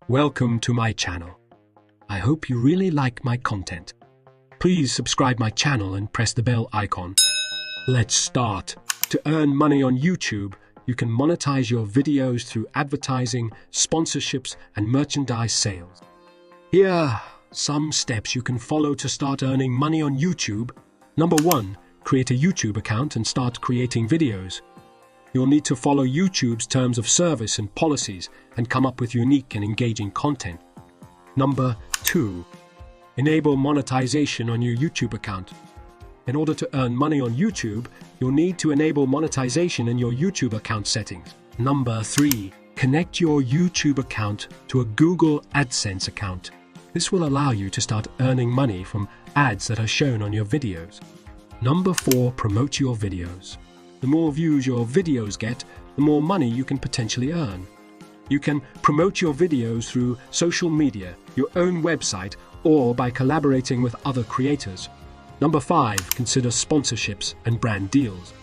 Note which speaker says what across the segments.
Speaker 1: Welcome to my channel. I hope you really like my content. Please subscribe my channel and press the bell icon. Let's start. To earn money on YouTube, you can monetize your videos through advertising, sponsorships, and merchandise sales. Here are some steps you can follow to start earning money on YouTube. Number 1. Create a YouTube account and start creating videos. You'll need to follow YouTube's terms of service and policies and come up with unique and engaging content. Number 2. Enable monetization on your YouTube account. In order to earn money on YouTube, you'll need to enable monetization in your YouTube account settings. Number 3. Connect your YouTube account to a Google AdSense account. This will allow you to start earning money from ads that are shown on your videos. Number 4. Promote your videos. The more views your videos get, the more money you can potentially earn. You can promote your videos through social media, your own website, or by collaborating with other creators. Number 5. Consider sponsorships and brand deals.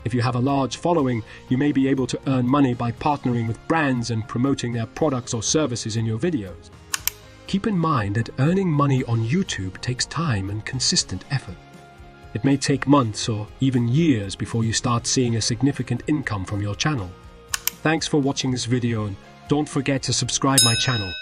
Speaker 1: If you have a large following, you may be able to earn money by partnering with brands and promoting their products or services in your videos. Keep in mind that earning money on YouTube takes time and consistent effort. It may take months or even years before you start seeing a significant income from your channel. Thanks for watching this video and don't forget to subscribe my channel.